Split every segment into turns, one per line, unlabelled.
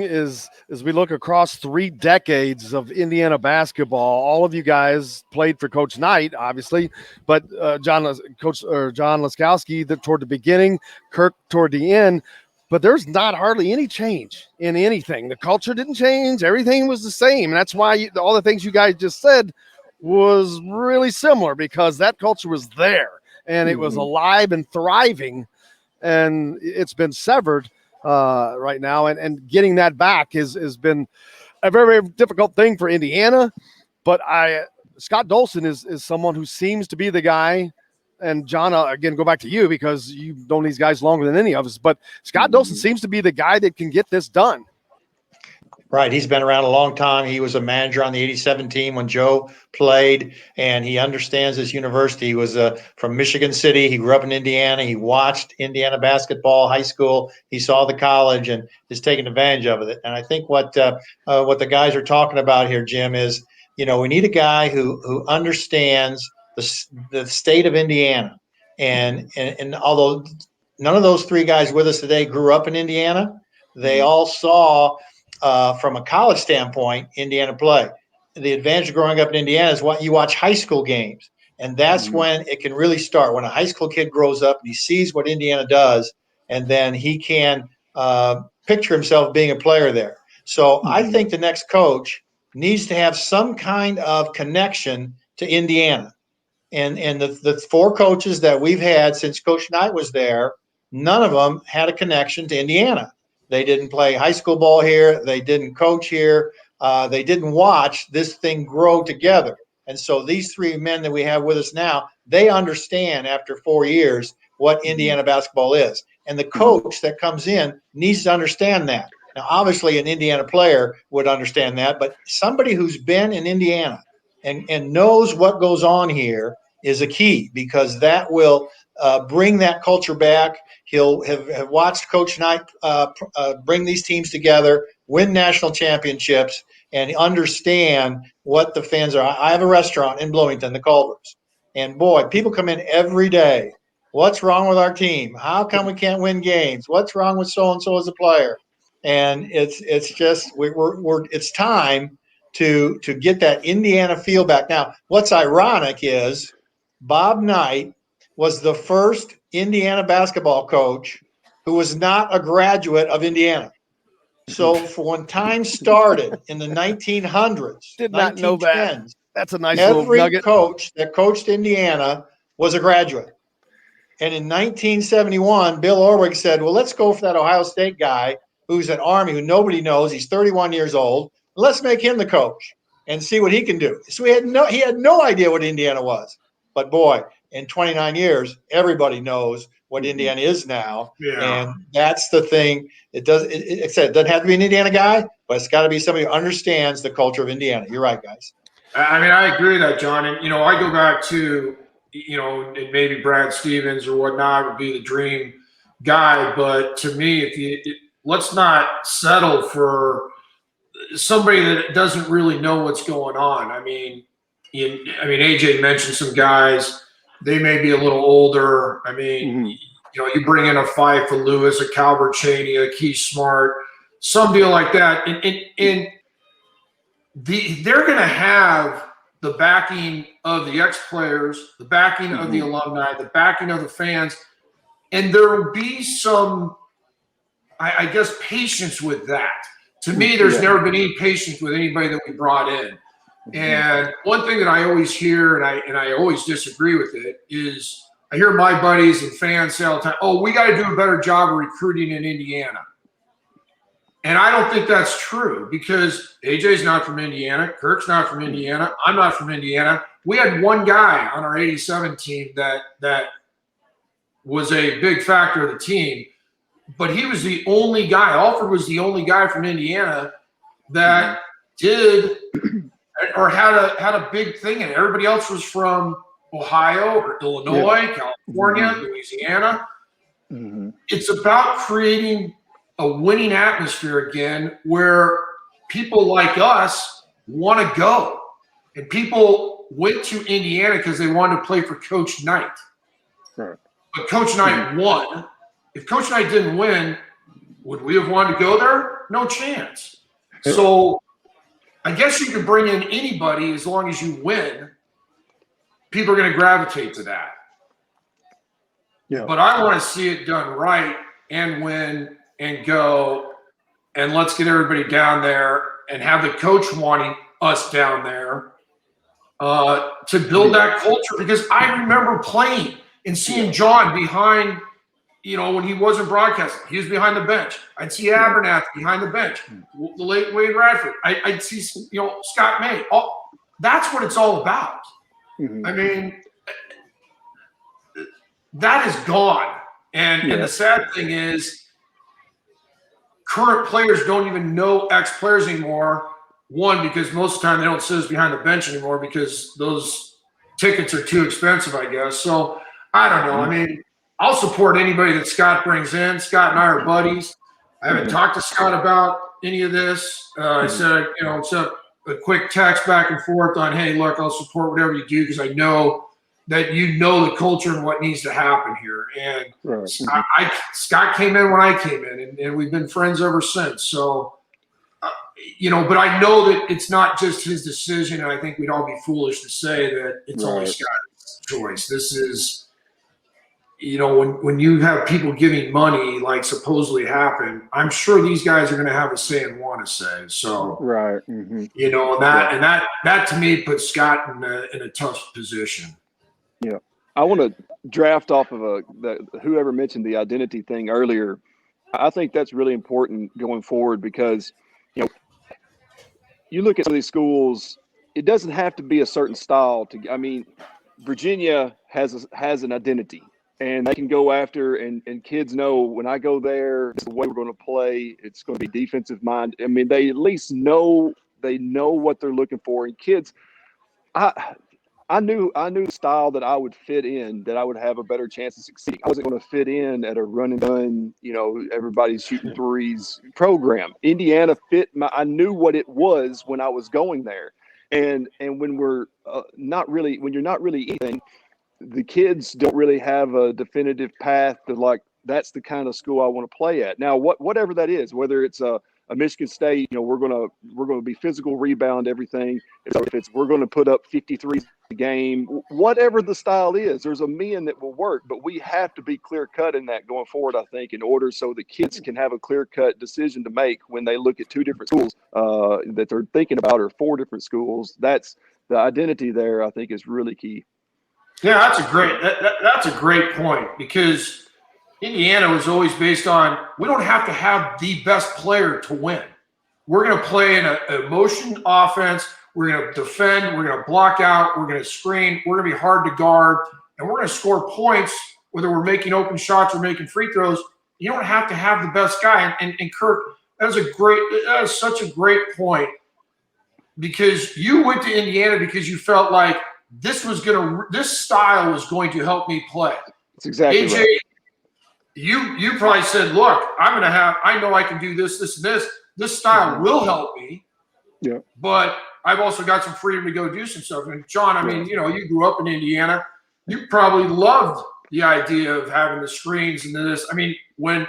is as we look across 3 decades of Indiana basketball, all of you guys played for Coach Knight, obviously, but John Laskowski toward the beginning, Kirk toward the end. But there's not hardly any change in anything. The culture didn't change. Everything was the same. And that's why all the things you guys just said was really similar, because that culture was there and it was alive and thriving, and it's been severed right now. And getting that back has been a very, very difficult thing for Indiana. But Scott Dolson is someone who seems to be the guy. And John, again, go back to you because you've known these guys longer than any of us. But Scott Dolson seems to be the guy that can get this done.
Right. He's been around a long time. He was a manager on the 87 team when Joe played, and he understands this university. He was from Michigan City. He grew up in Indiana. He watched Indiana basketball, high school. He saw the college and is taking advantage of it. And I think what the guys are talking about here, Jim, is, we need a guy who understands the state of Indiana. And although none of those three guys with us today grew up in Indiana, they all saw from a college standpoint, Indiana play. The advantage of growing up in Indiana is what you watch high school games. And that's when it can really start. When a high school kid grows up and he sees what Indiana does, and then he can picture himself being a player there. So I think the next coach needs to have some kind of connection to Indiana. And the four coaches that we've had since Coach Knight was there, none of them had a connection to Indiana. They didn't play high school ball here. They didn't coach here. They didn't watch this thing grow together. And so these three men that we have with us now, they understand after 4 years what Indiana basketball is. And the coach that comes in needs to understand that. Now, obviously, an Indiana player would understand that, but somebody who's been in Indiana and knows what goes on here is a key, because that will bring that culture back. He'll have watched Coach Knight bring these teams together, win national championships, and understand what the fans are. I have a restaurant in Bloomington, the Culvers, and boy, people come in every day. What's wrong with our team? How come we can't win games? What's wrong with so and so as a player? And it's just it's time to get that Indiana feel back. Now, what's ironic is Bob Knight was the first Indiana basketball coach who was not a graduate of Indiana. So for when time started in the 1900s,
Did not know that. That's a nice little
every
nugget.
coach that coached Indiana was a graduate. And in 1971, Bill Orwig said, well, let's go for that Ohio State guy who's an Army, who nobody knows. He's 31 years old. Let's make him the coach and see what he can do. So he had no idea what Indiana was. But boy, in 29 years, everybody knows what Indiana is now.
Yeah.
And that's the thing. It doesn't have to be an Indiana guy, but it's got to be somebody who understands the culture of Indiana. You're right, guys.
I mean, I agree with that, John. And, I go back to, and maybe Brad Stevens or whatnot would be the dream guy. But to me, let's not settle for somebody that doesn't really know what's going on. I mean, AJ mentioned some guys. They may be a little older. I mean, you bring in a Fife, a Lewis, a Calvert Chaney, a Key Smart, some deal like that. And they're going to have the backing of the ex-players, the backing of the alumni, the backing of the fans. And there will be some, I guess, patience with that. To me, there's never been any patience with anybody that we brought in. And one thing that I always hear, and I always disagree with it, is I hear my buddies and fans say all the time, oh, we got to do a better job of recruiting in Indiana. And I don't think that's true, because AJ's not from Indiana. Kirk's not from Indiana. I'm not from Indiana. We had one guy on our 87 team that was a big factor of the team, but he was the only guy. Alford was the only guy from Indiana that did or had a big thing in it. Everybody else was from Ohio or Illinois, California, Louisiana. It's about creating a winning atmosphere again, where people like us want to go. And people went to Indiana because they wanted to play for Coach Knight. But Coach Knight won. If Coach Knight didn't win, Would we have wanted to go there? No chance. So I guess you can bring in anybody as long as you win. People are going to gravitate to that.
Yeah.
But I want to see it done right and win and go, and let's get everybody down there and have the coach wanting us down there to build that culture. Because I remember playing and seeing John behind, when he wasn't broadcasting, he was behind the bench. I'd see Abernathy behind the bench, the late Wade Radford. I'd see, Scott May. That's what it's all about.
Mm-hmm.
I mean, that is gone. And the sad thing is current players don't even know ex-players anymore. One, because most of the time they don't sit us behind the bench anymore because those tickets are too expensive, I guess. So I don't know. I mean, I'll support anybody that Scott brings in. Scott and I are buddies. I haven't talked to Scott about any of this. I said, it's a quick text back and forth on, hey, look, I'll support whatever you do because I know that the culture and what needs to happen here. And Scott came in when I came in, and we've been friends ever since. So, but I know that it's not just his decision, and I think we'd all be foolish to say that it's only Scott's choice. This is, when you have people giving money like supposedly happened, I'm sure these guys are going to have a say and want to say. So, and that to me puts Scott in a tough position.
Yeah, I want to draft off of whoever mentioned the identity thing earlier. I think that's really important going forward because, you look at some of these schools, it doesn't have to be a certain style. Virginia has an identity, and they can go after, and kids know when I go there, this is the way we're going to play. It's going to be defensive mind. I mean, they at least know what they're looking for. And kids, I knew the style that I would fit in, that I would have a better chance of succeeding. I wasn't going to fit in at a run and done, everybody's shooting threes program. Indiana fit I knew what it was when I was going there. And when we're when you're not really anything, the kids don't really have a definitive path to that's the kind of school I want to play at. Now, whatever that is, whether it's a Michigan State, we're gonna be physical, rebound everything. If it's we're gonna put up 53 a game, whatever the style is, there's a mean that will work. But we have to be clear cut in that going forward, I think, in order so the kids can have a clear cut decision to make when they look at two different schools that they're thinking about, or four different schools. That's the identity there, I think, is really key.
Yeah, that's a great point, because Indiana was always based on, we don't have to have the best player to win. We're going to play in a motion offense. We're going to defend. We're going to block out. We're going to screen. We're going to be hard to guard. And we're going to score points, whether we're making open shots or making free throws. You don't have to have the best guy. And Kirk, that is such a great point, because you went to Indiana because you felt like this style was going to help me play.
That's exactly
AJ,
right.
You probably said, look, I know I can do this, this, and this. This style will help me.
Yeah. But
I've also got some freedom to go do some stuff. And John, you grew up in Indiana. You probably loved the idea of having the screens and this. I mean, when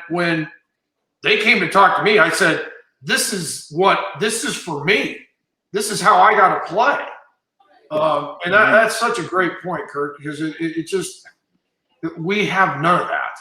they came to talk to me, I said, this is for me. This is how I got to play. And that's such a great point, Kirk, because it just, we have none of that.